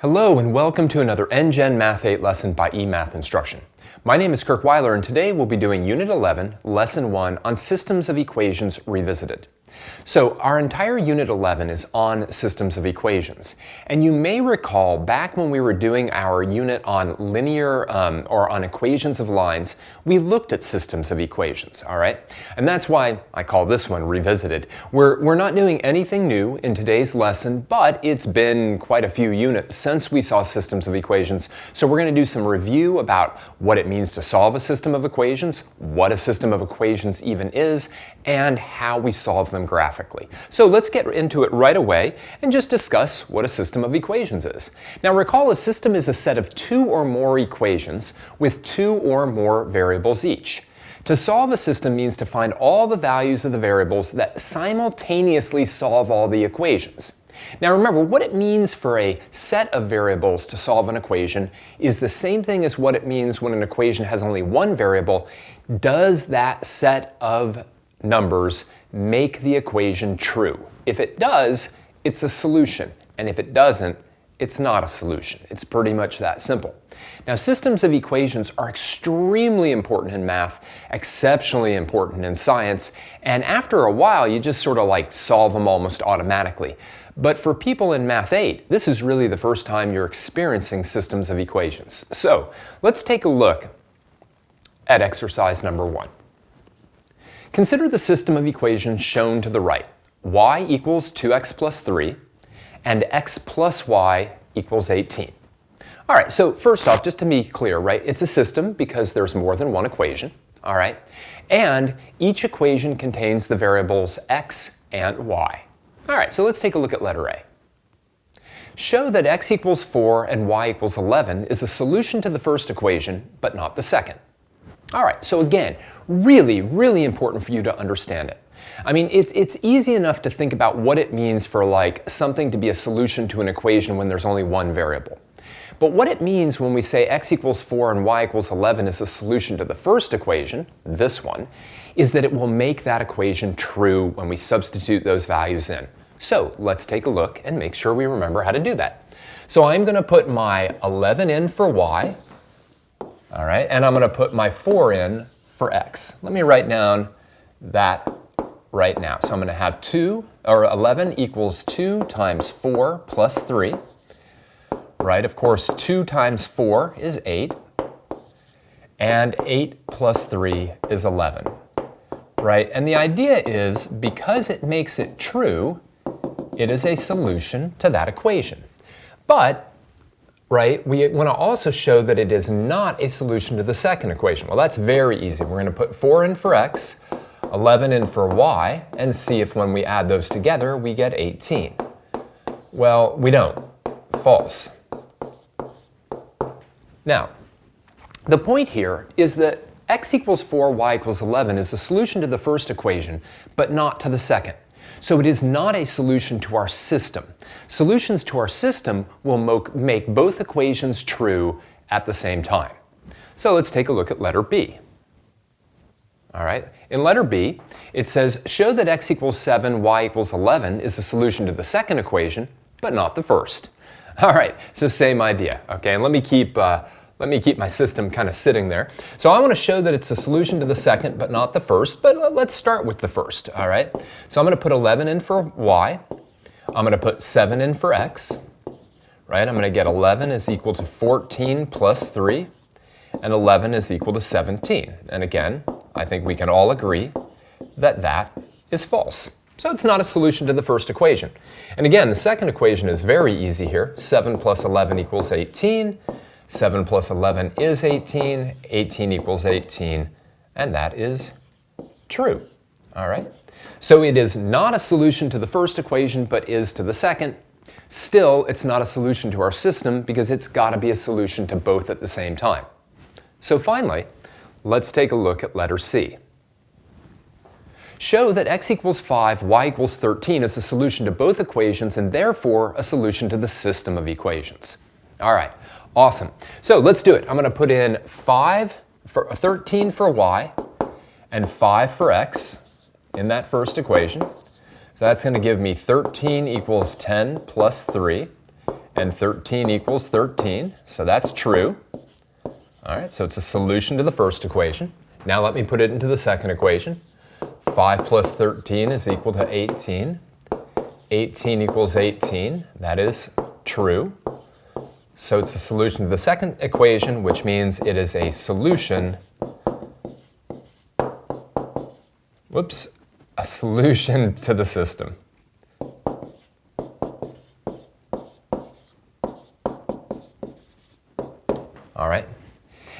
Hello and welcome to another NGen Math 8 lesson by eMath Instruction. My name is Kirk Weiler and today we'll be doing Unit 11, Lesson 1 on Systems of Equations Revisited. So our entire Unit 11 is on systems of equations. And you may recall back when we were doing our unit on linear or on equations of lines, we looked at systems of equations, all right? And that's why I call this one Revisited. We're not doing anything new in today's lesson, but it's been quite a few units since we saw systems of equations. So we're going to do some review about what it means to solve a system of equations, what a system of equations even is, and how we solve them graphically. So let's get into it right away and just discuss what a system of equations is. Now recall, a system is a set of two or more equations with two or more variables each. To solve a system means to find all the values of the variables that simultaneously solve all the equations. Now remember, what it means for a set of variables to solve an equation is the same thing as what it means when an equation has only one variable. Does that set of numbers make the equation true? If it does, it's a solution, and if it doesn't, it's not a solution. It's pretty much that simple. Now, systems of equations are extremely important in math, exceptionally important in science, and after a while, you just sort of like solve them almost automatically. But for people in Math 8, this is really the first time you're experiencing systems of equations. So let's take a look at exercise number 1. Consider the system of equations shown to the right. Y equals 2x plus 3 and x plus y equals 18. All right, so first off, just to be clear, right, it's a system because there's more than one equation, all right? And each equation contains the variables x and y. All right, so let's take a look at letter A. Show that x equals 4 and y equals 11 is a solution to the first equation, but not the second. All right, so again, really important for you to understand it. I mean, it's easy enough to think about what it means for like something to be a solution to an equation when there's only one variable. But what it means when we say x equals 4 and y equals 11 is a solution to the first equation, this one, is that it will make that equation true when we substitute those values in. So let's take a look and make sure we remember how to do that. So I'm going to put my 11 in for y. All right, and I'm going to put my 4 in for x. Let me write down that right now. So I'm going to have 11 equals 2 times 4 plus 3. Right, of course, 2 times 4 is 8. And 8 plus 3 is 11. Right, and the idea is because it makes it true, it is a solution to that equation. But right, we want to also show that it is not a solution to the second equation. Well, that's very easy. We're going to put 4 in for x, 11 in for y, and see if when we add those together, we get 18. Well, we don't. False. Now, the point here is that x equals 4, y equals 11 is a solution to the first equation, but not to the second. So it is not a solution to our system. Solutions to our system will make both equations true at the same time. So let's take a look at letter B. All right, in letter B, it says, show that x equals 7, y equals 11 is a solution to the second equation, but not the first. All right, so same idea, okay? And let me keep my system kind of sitting there. So I want to show that it's a solution to the second, but not the first, but let's start with the first, all right? So I'm going to put 11 in for y. I'm going to put 7 in for x, right? I'm going to get 11 is equal to 14 plus 3, and 11 is equal to 17. And again, I think we can all agree that that is false. So it's not a solution to the first equation. And again, the second equation is very easy here. 7 plus 11 equals 18. 7 plus 11 is 18. 18 equals 18. And that is true. All right? So it is not a solution to the first equation, but is to the second. Still, it's not a solution to our system because it's got to be a solution to both at the same time. So finally, let's take a look at letter C. Show that x equals 5, y equals 13 is a solution to both equations and therefore a solution to the system of equations. All right, awesome. So let's do it. I'm going to put in 13 for y and 5 for x in that first equation. So that's going to give me 13 equals 10 plus 3. and 13 equals 13, so that's true. All right, so it's a solution to the first equation. Now let me put it into the second equation. 5 plus 13 is equal to 18. 18 equals 18, that is true. So it's a solution to the second equation, which means it is a solution, a solution to the system. All right.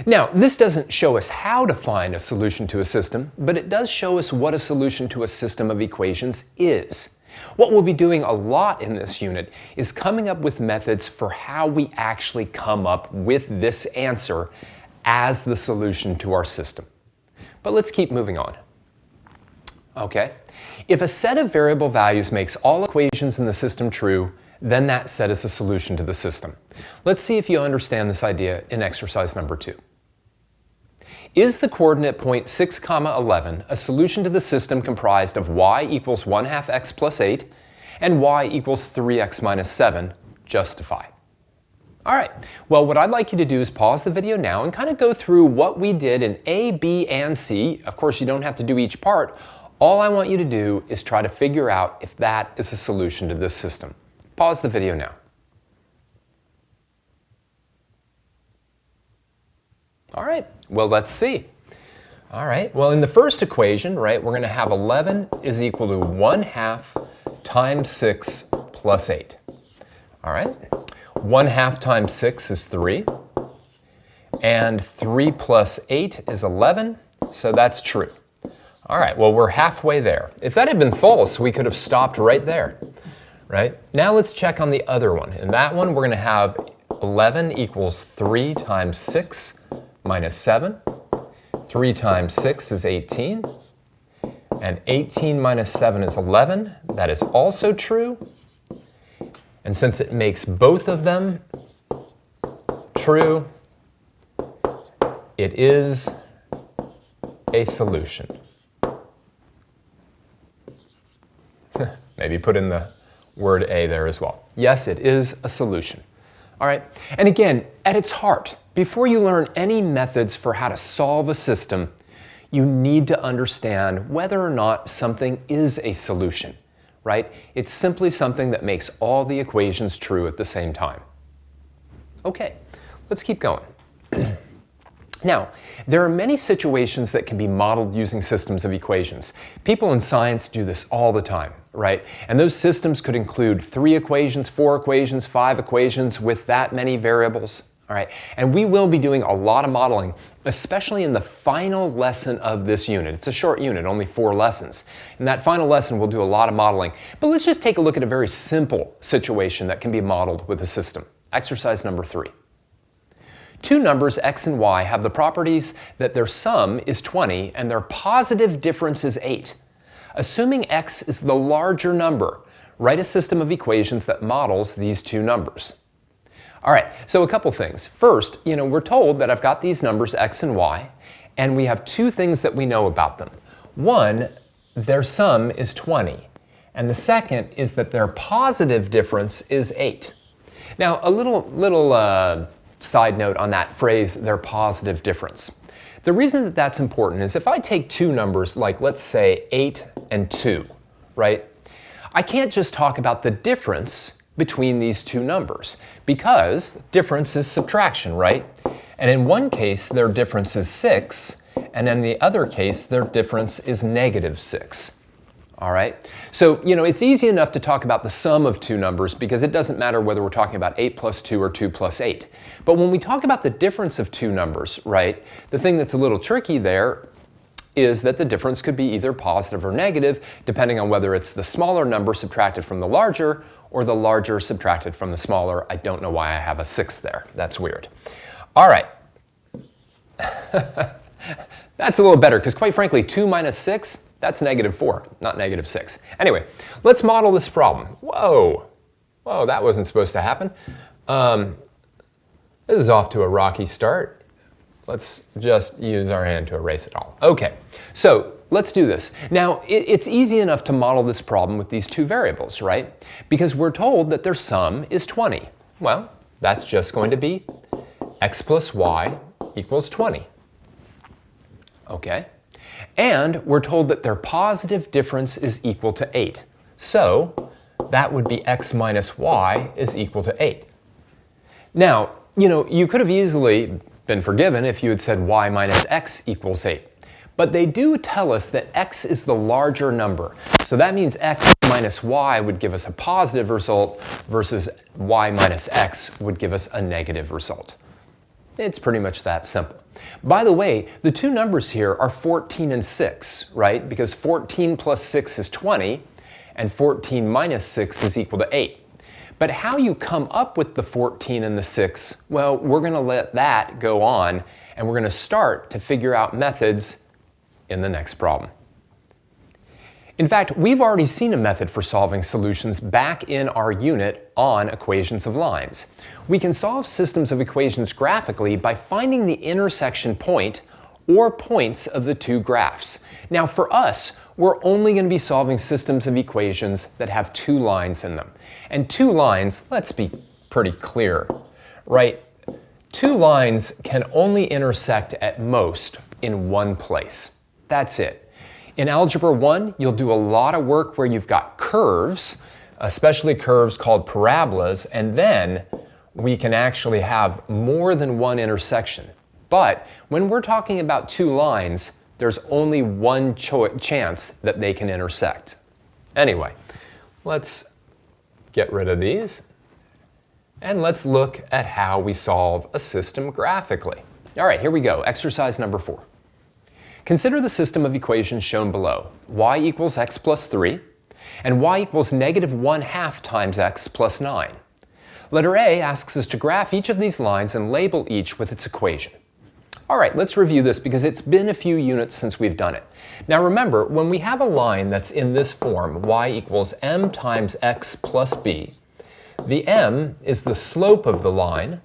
Now, this doesn't show us how to find a solution to a system, but it does show us what a solution to a system of equations is. What we'll be doing a lot in this unit is coming up with methods for how we actually come up with this answer as the solution to our system. But let's keep moving on. Okay, if a set of variable values makes all equations in the system true, then that set is a solution to the system. Let's see if you understand this idea in exercise number 2. Is the coordinate point 6, 11 a solution to the system comprised of y equals 1/2 x plus 8 and y equals 3x minus 7? Justify. All right, well, what I'd like you to do is pause the video now and kind of go through what we did in A, B, and C. Of course, you don't have to do each part. All I want you to do is try to figure out if that is a solution to this system. Pause the video now. All right, well, let's see. All right, well, in the first equation, right, we're going to have 11 is equal to 1/2 times 6 plus 8. All right, 1/2 times 6 is 3, and 3 plus 8 is 11, so that's true. All right, well, we're halfway there. If that had been false, we could have stopped right there, right? Now let's check on the other one. In that one, we're going to have 11 equals 3 times 6 minus 7. 3 times 6 is 18. And 18 minus 7 is 11. That is also true. And since it makes both of them true, it is a solution. Maybe put in the word A there as well. Yes, it is a solution. All right, and again, at its heart, before you learn any methods for how to solve a system, you need to understand whether or not something is a solution, right? It's simply something that makes all the equations true at the same time. Okay, let's keep going. Now, there are many situations that can be modeled using systems of equations. People in science do this all the time, right? And those systems could include 3 equations, 4 equations, 5 equations with that many variables, all right? And we will be doing a lot of modeling, especially in the final lesson of this unit. It's a short unit, only 4 lessons. In that final lesson, we'll do a lot of modeling. But let's just take a look at a very simple situation that can be modeled with a system. Exercise number 3. Two numbers, x and y, have the properties that their sum is 20 and their positive difference is 8. Assuming x is the larger number, write a system of equations that models these two numbers. All right, so a couple things. First, we're told that I've got these numbers x and y, and we have 2 things that we know about them. One, their sum is 20, and the second is that their positive difference is 8. Now, a little side note on that phrase, their positive difference. The reason that that's important is if I take 2 numbers, like let's say 8 and 2, right? I can't just talk about the difference between these 2 numbers because difference is subtraction, right? And in one case, their difference is 6, and in the other case, their difference is -6. All right, so it's easy enough to talk about the sum of 2 numbers because it doesn't matter whether we're talking about 8 plus 2 or 2 plus 8. But when we talk about the difference of 2 numbers, right, the thing that's a little tricky there is that the difference could be either positive or negative, depending on whether it's the smaller number subtracted from the larger or the larger subtracted from the smaller. I don't know why I have a 6 there. That's weird. All right. That's a little better because quite frankly, 2 minus 6, that's -4, not -6. Anyway, let's model this problem. Whoa, that wasn't supposed to happen. This is off to a rocky start. Let's just use our hand to erase it all. Okay, so let's do this. Now, it's easy enough to model this problem with these 2 variables, right? Because we're told that their sum is 20. Well, that's just going to be x plus y equals 20. Okay. And we're told that their positive difference is equal to 8. So that would be x minus y is equal to 8. Now, you could have easily been forgiven if you had said y minus x equals 8. But they do tell us that x is the larger number. So that means x minus y would give us a positive result versus y minus x would give us a negative result. It's pretty much that simple. By the way, the two numbers here are 14 and 6, right? Because 14 plus 6 is 20, and 14 minus 6 is equal to 8. But how you come up with the 14 and the 6, well, we're going to let that go on, and we're going to start to figure out methods in the next problem. In fact, we've already seen a method for solving solutions back in our unit on equations of lines. We can solve systems of equations graphically by finding the intersection point or points of the two graphs. Now for us, we're only going to be solving systems of equations that have two lines in them. And two lines, let's be pretty clear, right? Two lines can only intersect at most in one place. That's it. In Algebra 1, you'll do a lot of work where you've got curves, especially curves called parabolas, and then we can actually have more than one intersection. But when we're talking about two lines, there's only one chance that they can intersect. Anyway, let's get rid of these, and let's look at how we solve a system graphically. All right, here we go. Exercise number 4. Consider the system of equations shown below. Y equals x plus 3, and y equals negative 1/2 times x plus 9. Letter A asks us to graph each of these lines and label each with its equation. All right, let's review this because it's been a few units since we've done it. Now remember, when we have a line that's in this form, y equals m times x plus b, the m is the slope of the line,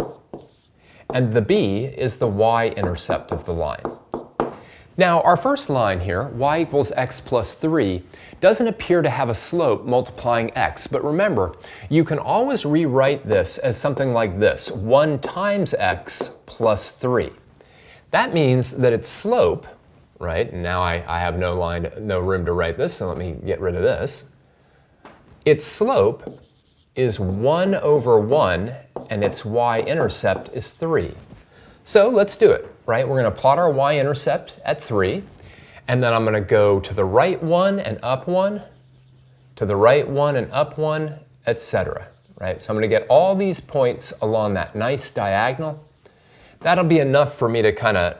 and the b is the y-intercept of the line. Now, our first line here, y equals x plus 3, doesn't appear to have a slope multiplying x, but remember, you can always rewrite this as something like this, 1 times x plus 3. That means that its slope, right, and now I have no room to write this, so let me get rid of this. Its slope is 1 over 1, and its y-intercept is 3. So let's do it, right? We're going to plot our y-intercept at 3, and then I'm going to go to the right one and up 1, to the right one and up 1, etc. Right? So I'm going to get all these points along that nice diagonal. That'll be enough for me to kind of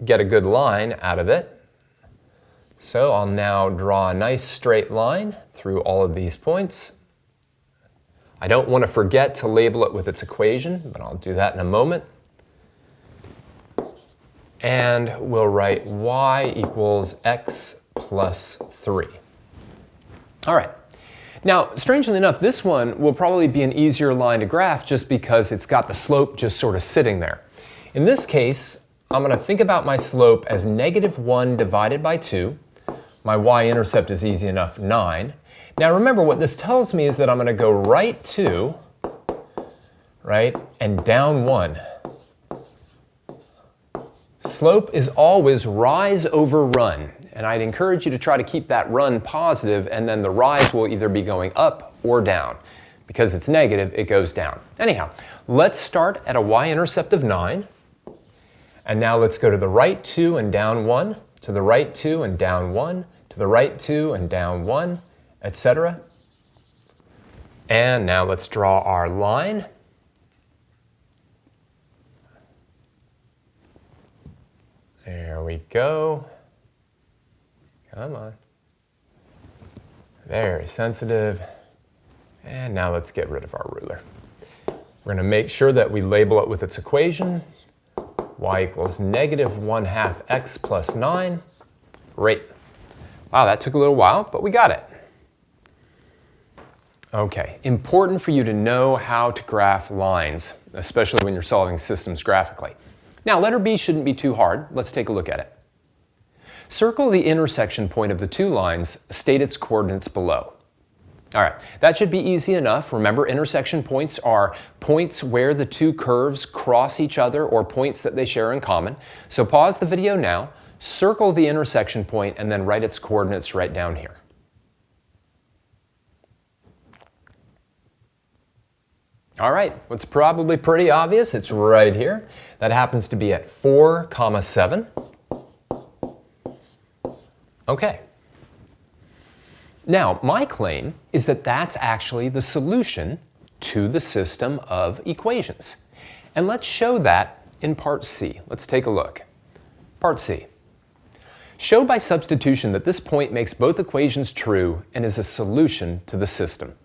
get a good line out of it. So I'll now draw a nice straight line through all of these points. I don't want to forget to label it with its equation, but I'll do that in a moment. And we'll write y equals x plus 3. All right. Now, strangely enough, this one will probably be an easier line to graph just because it's got the slope just sort of sitting there. In this case, I'm going to think about my slope as negative 1 divided by 2. My y-intercept is easy enough, 9. Now remember, what this tells me is that I'm going to go right 2, right, and down 1. Slope is always rise over run, and I'd encourage you to try to keep that run positive, and then the rise will either be going up or down. Because it's negative, it goes down. Anyhow, let's start at a y-intercept of 9, and now let's go to the right 2 and down 1, to the right 2 and down 1, to the right 2 and down 1, etc. And now let's draw our line. There we go. Come on. Very sensitive. And now let's get rid of our ruler. We're going to make sure that we label it with its equation. Y equals negative 1/2 x plus 9. Great. Wow, that took a little while, but we got it. Okay, important for you to know how to graph lines, especially when you're solving systems graphically. Now, letter B shouldn't be too hard. Let's take a look at it. Circle the intersection point of the two lines, state its coordinates below. All right, that should be easy enough. Remember, intersection points are points where the two curves cross each other or points that they share in common. So pause the video now, circle the intersection point, and then write its coordinates right down here. All right, what's probably pretty obvious, it's right here. That happens to be at 4, 7. Okay. Now, my claim is that that's actually the solution to the system of equations. And let's show that in part C. Let's take a look. Part C. Show by substitution that this point makes both equations true and is a solution to the system.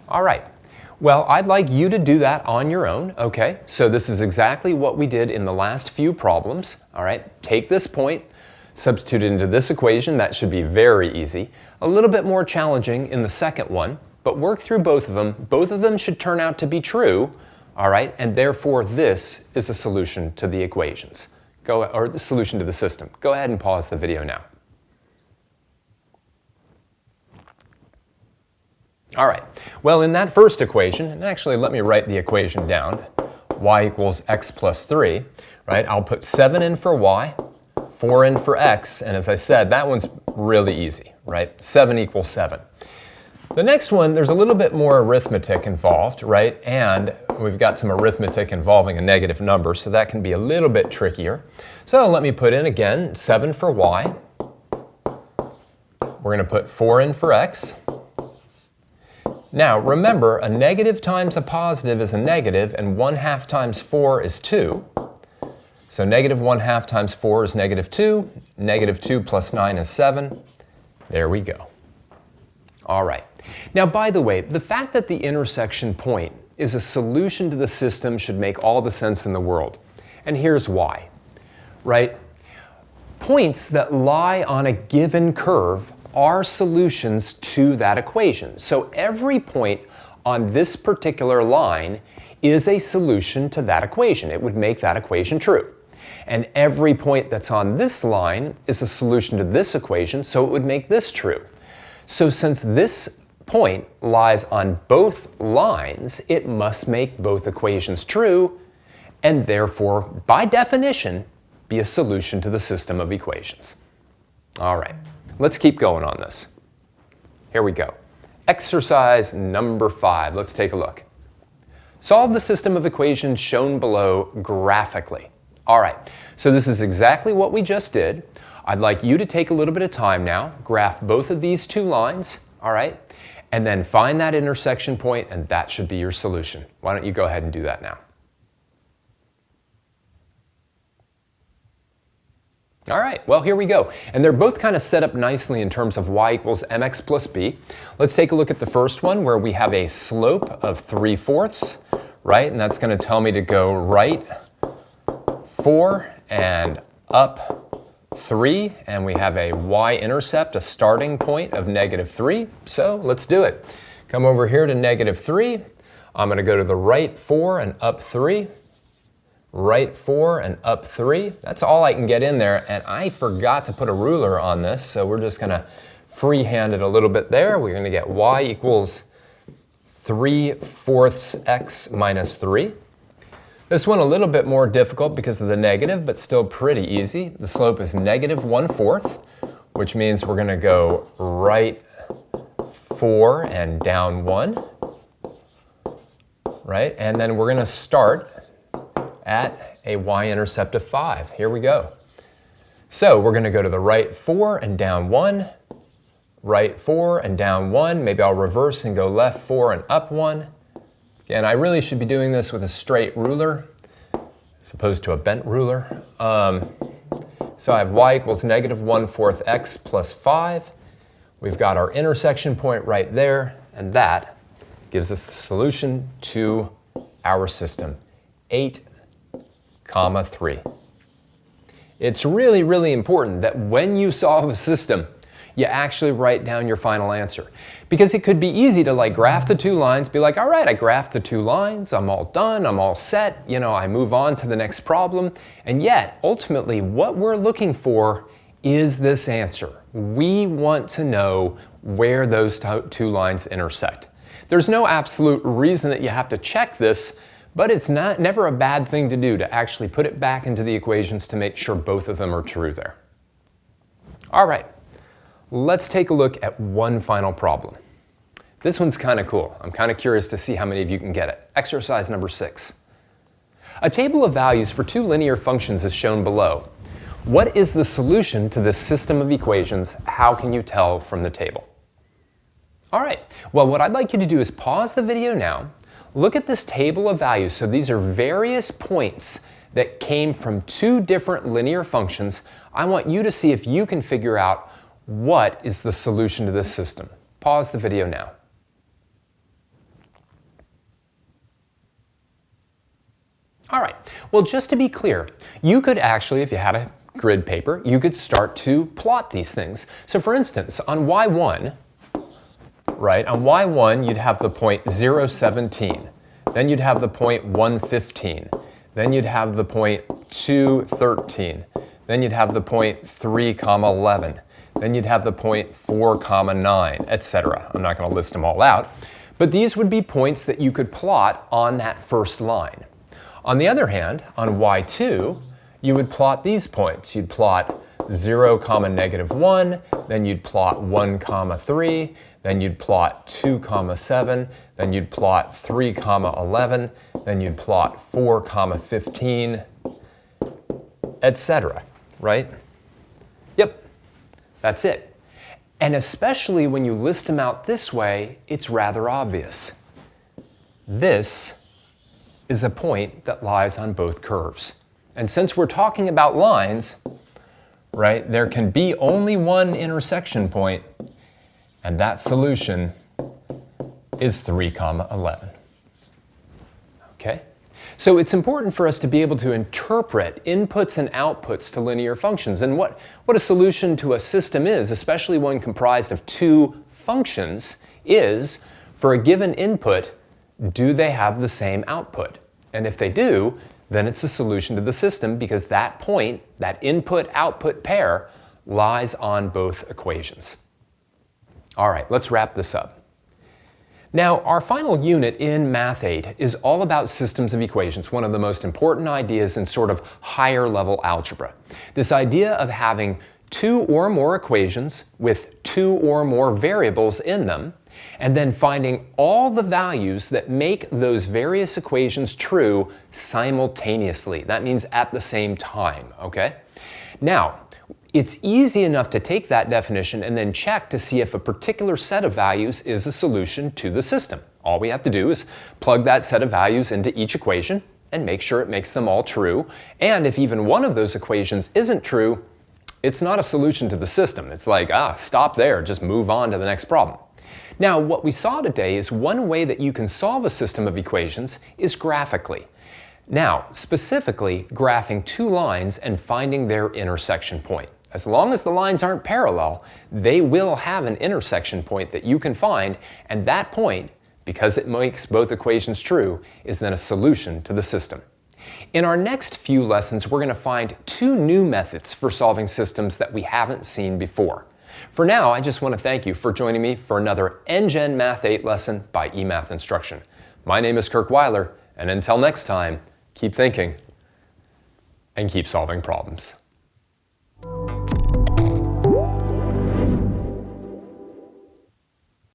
All right. Well, I'd like you to do that on your own, okay? So this is exactly what we did in the last few problems, all right? Take this point, substitute it into this equation. That should be very easy. A little bit more challenging in the second one, but work through both of them. Both of them should turn out to be true, all right? And therefore, this is a solution to the equations, or the solution to the system. Go ahead and pause the video now. All right, well, in that first equation, and actually let me write the equation down, y equals x plus 3, right? I'll put 7 in for y, 4 in for x, and as I said, that one's really easy, right? 7 equals 7. The next one, there's a little bit more arithmetic involved, right? And we've got some arithmetic involving a negative number, so that can be a little bit trickier. So let me put in again 7 for y. We're going to put 4 in for x. Now, remember, a negative times a positive is a negative, and 1/2 times 4 is 2. So negative 1/2 times 4 is negative 2. Negative 2 plus 9 is 7. There we go. All right. Now, by the way, the fact that the intersection point is a solution to the system should make all the sense in the world. And here's why, right? Points that lie on a given curve are solutions to that equation. So every point on this particular line is a solution to that equation. It would make that equation true. And every point that's on this line is a solution to this equation, so it would make this true. So since this point lies on both lines, it must make both equations true, and therefore, by definition, be a solution to the system of equations. All right. Let's keep going on this. Here we go. Exercise number 5. Let's take a look. Solve the system of equations shown below graphically. All right, so this is exactly what we just did. I'd like you to take a little bit of time now, graph both of these two lines, all right, and then find that intersection point, and that should be your solution. Why don't you go ahead and do that now? All right, well, here we go. And they're both kind of set up nicely in terms of y equals mx plus b. Let's take a look at the first one where we have a slope of 3/4, right? And that's going to tell me to go right 4 and up 3. And we have a y-intercept, a starting point of -3. So let's do it. Come over here to -3. I'm going to go to the right 4 and up 3. Right 4 and up 3. That's all I can get in there, and I forgot to put a ruler on this, so we're just going to freehand it a little bit there. We're going to get y equals 3/4 x minus 3. This one a little bit more difficult because of the negative, but still pretty easy. The slope is -1/4, which means we're going to go right 4 and down 1, right? And then we're going to start at a y-intercept of 5. Here we go. So we're going to go to the right 4 and down 1, right 4 and down 1. Maybe I'll reverse and go left 4 and up 1. Again, I really should be doing this with a straight ruler as opposed to a bent ruler. So I have y equals -1/4 x plus 5. We've got our intersection point right there, and that gives us the solution to our system, 8,3. It's really, really important that when you solve a system, you actually write down your final answer. Because it could be easy to graph the two lines, be like, all right, I graphed the two lines, I'm all done, I'm all set, I move on to the next problem. And yet, ultimately, what we're looking for is this answer. we want to know where those two lines intersect. There's no absolute reason that you have to check this, but it's never a bad thing to do to actually put it back into the equations to make sure both of them are true there. All right, let's take a look at one final problem. This one's kind of cool. I'm kind of curious to see how many of you can get it. Exercise number 6. A table of values for two linear functions is shown below. What is the solution to this system of equations? How can you tell from the table? All right, well, what I'd like you to do is pause the video now, look at this table of values. So these are various points that came from two different linear functions. I want you to see if you can figure out what is the solution to this system. Pause the video now. All right, well, just to be clear, you could actually, if you had a grid paper, you could start to plot these things. So for instance, on y1, right, on y1 you'd have the point 0, 17, then you'd have the point 1, 15, then you'd have the point 2, 13, then you'd have the point 3, 11, then you'd have the point 4, 9, etc. I'm not going to list them all out, but these would be points that you could plot on that first line. On the other hand, on y2, you would plot these points. You'd plot 0, -1, then you'd plot 1, 3, then you'd plot 2, 7, then you'd plot 3, 11, then you'd plot 4, 15, etc. Right? Yep, that's it. And especially when you list them out this way, it's rather obvious. This is a point that lies on both curves. And since we're talking about lines, right, there can be only one intersection point, and that solution is 3, 11. Okay? So it's important for us to be able to interpret inputs and outputs to linear functions. And what a solution to a system is, especially one comprised of two functions, is for a given input, do they have the same output? And if they do, then it's a solution to the system because that point, that input-output pair, lies on both equations. All right, let's wrap this up. Now, our final unit in Math 8 is all about systems of equations, one of the most important ideas in sort of higher level algebra. This idea of having two or more equations with two or more variables in them, and then finding all the values that make those various equations true simultaneously. That means at the same time, okay? Now, it's easy enough to take that definition and then check to see if a particular set of values is a solution to the system. All we have to do is plug that set of values into each equation and make sure it makes them all true. And if even one of those equations isn't true, it's not a solution to the system. It's like, stop there, just move on to the next problem. Now, what we saw today is one way that you can solve a system of equations is graphically. Now, specifically, graphing two lines and finding their intersection point. As long as the lines aren't parallel, they will have an intersection point that you can find, and that point, because it makes both equations true, is then a solution to the system. In our next few lessons, we're going to find two new methods for solving systems that we haven't seen before. For now, I just want to thank you for joining me for another NGen Math 8 lesson by eMath Instruction. My name is Kirk Weiler, and until next time, keep thinking and keep solving problems.